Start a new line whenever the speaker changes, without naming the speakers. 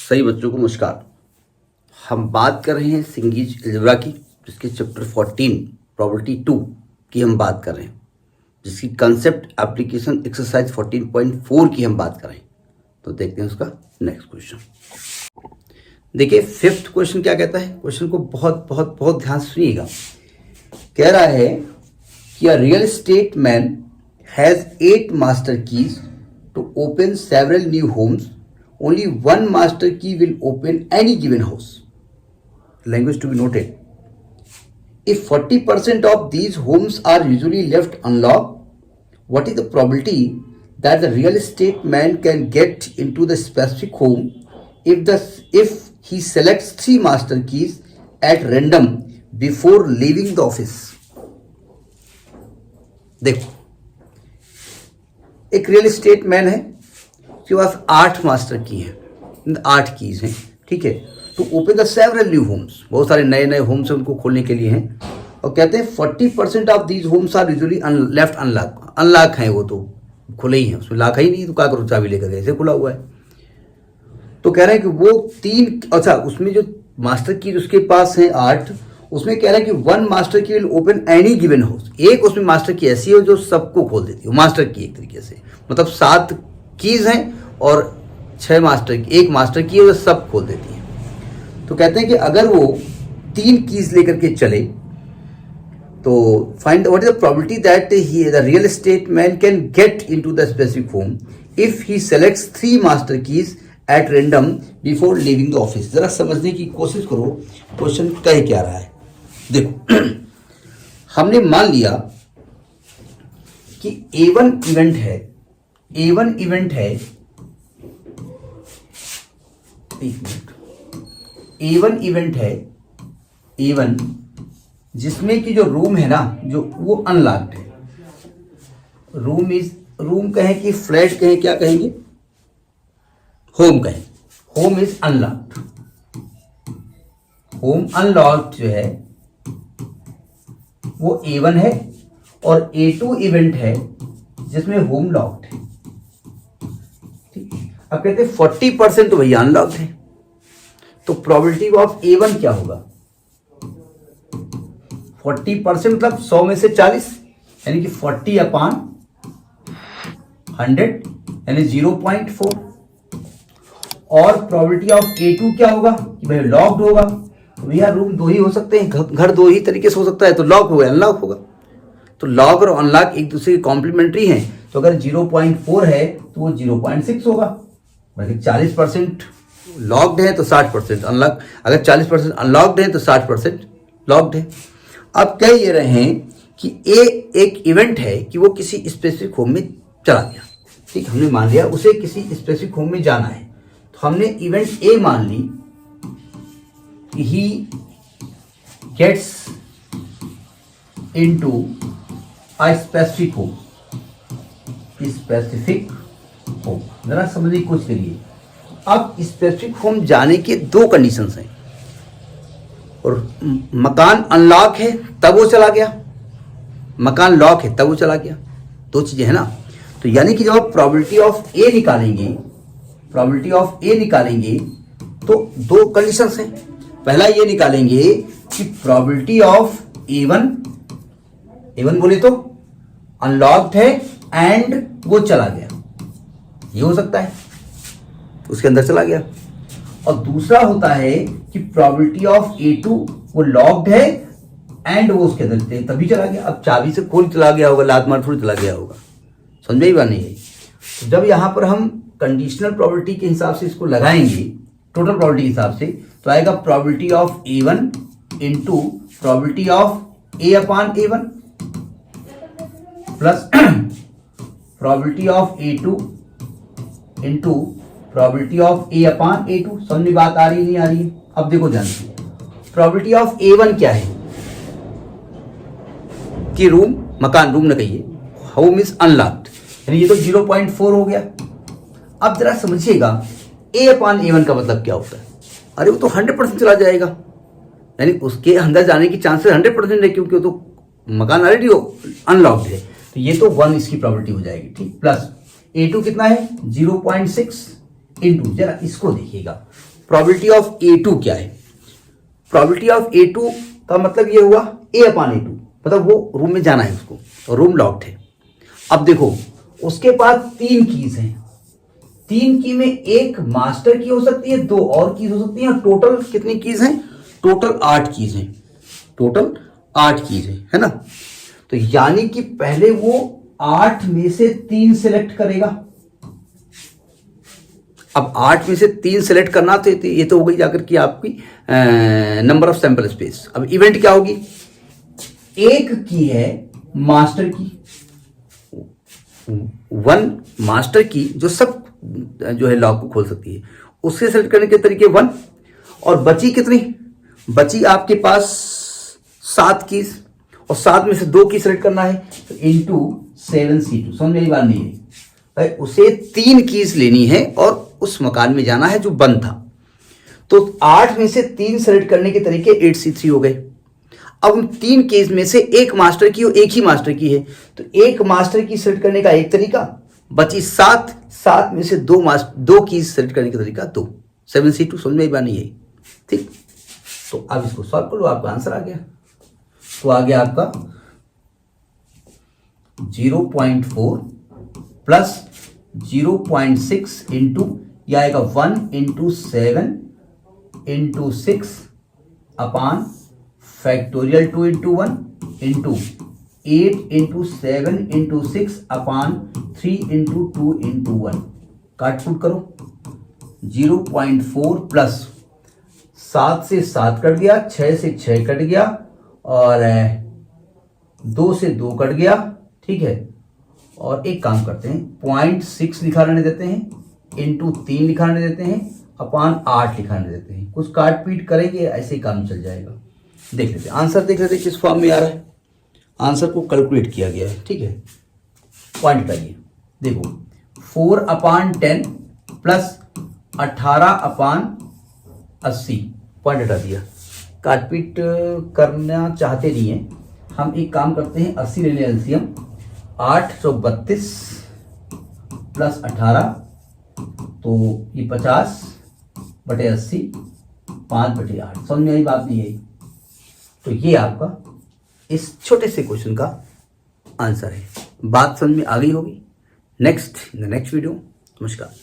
सही बच्चों को नमस्कार। हम बात कर रहे हैं सिंगीज अलजेब्रा की, जिसके चैप्टर 14 प्रॉपर्टी 2 की हम बात कर रहे हैं, जिसकी कंसेप्ट एप्लीकेशन एक्सरसाइज 14.4 की हम बात कर रहे हैं। तो देखते हैं उसका नेक्स्ट क्वेश्चन। देखिए फिफ्थ क्वेश्चन क्या कहता है। क्वेश्चन को बहुत बहुत बहुत ध्यान से सुनिएगा। कह रहा है कि a real estate man has 8 master keys to open several new homes. Only one master key will open any given house. Language to be noted. If 40% of these homes are usually left unlocked, what is the probability that the real estate man can get into the specific home if he selects 3 master keys at random before leaving the office? देखो, एक real estate man है, उसके पास 8 master की हैं, 8 keys हैं, ठीक है। तो open the several new homes, बहुत सारे नए नए होम्स हैं, उनको खोलने के लिए हैं। और कहते हैं 40% of these homes are usually left unlock. Unlock हैं, वो तो खुले ही हैं, उसमें लॉक है ही नहीं, तो क्या करो, चाबी लेकर ऐसे खुला हुआ है। तो कह रहे हैं कि वो 3, अच्छा उसमें जो मास्टर की उसके पास है 8, उसमें कह रहा है कि 1 मास्टर की will open any given house. एक उसमें मास्टर की ऐसी है जो सबको खोल देती है, मास्टर की एक तरीके से, मतलब 7 कीज हैं और 6 मास्टर की, एक मास्टर की है, वो सब खोल देती है। तो कहते हैं कि अगर वो 3 कीज लेकर के चले तो find what is the probability that he the real estate man can get into the specific home if he selects 3 master keys at random before leaving the office. जरा समझने की कोशिश करो क्वेश्चन कह क्या रहा है। देखो हमने मान लिया कि A1 इवेंट है, A1 इवेंट है, A1 इवेंट है, A1 जिसमें कि जो रूम है ना, जो वो अनलॉक्ड है। रूम कहें कि फ्लैट कहें, क्या कहेंगे, होम कहें, home is unlocked. Home unlocked जो है वो A1 है, और A2 इवेंट है जिसमें होम लॉक्ड है। अब कहते हैं 40% तो भैया अनलॉक्ड है, तो प्रोबेबिलिटी ऑफ A1 क्या होगा। 40% मतलब 100 में से 40, यानी कि 40/100 यानी 0.4। और प्रोबेबिलिटी ऑफ A2 क्या होगा कि भाई लॉक्ड होगा। तो भैया रूम 2 ही हो सकते हैं, घर 2 ही तरीके से हो सकता है, तो लॉक होगा अनलॉक होगा। तो लॉक और अनलॉक एक दूसरे के कॉम्प्लीमेंट्री हैं। तो अगर 0.4 है तो वो 0.6 होगा। मतलब 40% लॉक्ड है तो 60% अनलॉक, अगर 40% अनलॉक्ड है तो 60% लॉक्ड है। अब कह ये रहे हैं कि एक इवेंट है कि वो किसी स्पेसिफिक होम में चला गया, ठीक, हमने मान लिया उसे किसी स्पेसिफिक होम में जाना है। तो हमने इवेंट ए मान ली कि he gets into a specific home, specific home. जरा समझने की कोशिश करिए। अब स्पेसिफिक होम जाने के 2 कंडीशंस हैं, और मकान अनलॉक है तब वो चला गया, मकान लॉक है तब वो चला गया, 2 चीजें हैं ना। तो यानी कि जब आप प्रोबेबिलिटी ऑफ ए निकालेंगे, प्रोबेबिलिटी ऑफ ए निकालेंगे तो 2 कंडीशंस हैं। पहला ये निकालेंगे कि प्रोबेबिलिटी ऑफ A1 बोले तो अनलॉक्ड है एंड वो चला गया, ये हो सकता है, उसके अंदर चला गया। और दूसरा होता है कि प्रोबेबिलिटी ऑफ A2 वो लॉक्ड है एंड वो उसके अंदर तभी चला गया। अब चाबी से खोल चला गया होगा, लात मार थोड़ी चला गया होगा, समझे ही बात नहीं है। तो जब यहां पर हम कंडीशनल प्रोबेबिलिटी के हिसाब से इसको लगाएंगे, टोटल प्रोबेबिलिटी के हिसाब से, तो आएगा probability of A1 into probability of A/A1 plus probability of A2 into probability of A/A2। समझ में बात आ रही नहीं आ रही है। अब देखो ध्यान से, प्रोबेबिलिटी ऑफ A1 क्या है कि रूम, मकान, रूम न कहिए, होम इज अनलॉक्ड, यानी ये तो 0.4 हो गया। अब जरा समझिएगा A/A1 का मतलब क्या होता है। अरे वो तो 100% चला जाएगा, यानी उसके अंदर जाने की चांसेस 100% है, क्योंकि वो तो मकान ऑलरेडी अनलॉक्ड है। तो ये तो 1 इसकी प्रोबेबिलिटी हो जाएगी, ठीक। प्लस A2 कितना है 0.6 इंटू, जरा इसको देखिएगा, प्रोबेबिलिटी ऑफ A2 क्या है? प्रोबेबिलिटी ऑफ A2 का मतलब ये हुआ A/A2, मतलब वो रूम में जाना है उसको, तो रूम लॉक्ड है। अब देखो उसके पास 3 कीज हैं, 3 की में एक मास्टर की हो सकती है, 2 और कीज हो सकती हैं, टोटल कितनी कीज हैं? टोटल 8 कीज हैं, टोटल 8 कीज है ना। तो यानी कि पहले वो 8 में से 3 सिलेक्ट करेगा। अब 8 में से 3 सिलेक्ट करना तो ये तो हो गई जाकर कि आपकी नंबर ऑफ सैंपल स्पेस। अब इवेंट क्या होगी? एक की है मास्टर की, 1 मास्टर की जो सब जो है लॉक को खोल सकती है, उससे सेलेक्ट करने के तरीके 1, और बची कितनी? बची आपके पास 7 कीज, और 7 में से 2 की सेलेक्ट करना है, तो इंटू 7C2। समझ मेरी बात नहीं है भाई, उसे 3 कीज लेनी है और उस मकान में जाना है जो बंद था। तो 8 में से 3 सेलेक्ट करने के तरीके 8C3 हो गए। अब उन 3 कीज में से एक मास्टर की और एक ही मास्टर की है, तो एक मास्टर की सेलेक्ट करने का एक तरीका, बची 7 में से 2 कीज सेलेक्ट करने का तरीका 2, 7C2। समझ में बात नहीं है, ठीक। तो अब इसको सॉल्व कर लो, आपका आंसर आ गया। तो आ गया आपका 0.4 प्लस 0.6 इंटू, यह आएगा 1 into 7 into 6 upon factorial 2 into 1 into 8 into 7 into 6 upon 3 into 2 into 1। काटपुट करो, 0.4 प्लस 7 से 7 कट गया, 6 से 6 कट गया, और 2 से 2 कट गया, ठीक है। और एक काम करते हैं, 0.6 लिखा रहने देते हैं, इंटू 3 लिखा रहने देते हैं, अपान 8 लिखा रहने देते हैं। कुछ काट पीट करेंगे, ऐसे ही काम चल जाएगा। देख लेते हैं आंसर, देख लेते हैं किस फॉर्म में आ रहा है। आंसर को कैलकुलेट किया गया है, ठीक है। पॉइंट हटाइए, देखो 4/10 प्लस 18/80, पॉइंट हटा दिया। काटपीट करना चाहते नहीं है हम, एक काम करते हैं, 80 ले लें एलसीएम, 832 प्लस 18, तो ये 50/80, 5/8। समझ में आई बात नहीं आई? तो ये आपका इस छोटे से क्वेश्चन का आंसर है। बात समझ में आ गई होगी। नेक्स्ट वीडियो, नमस्कार।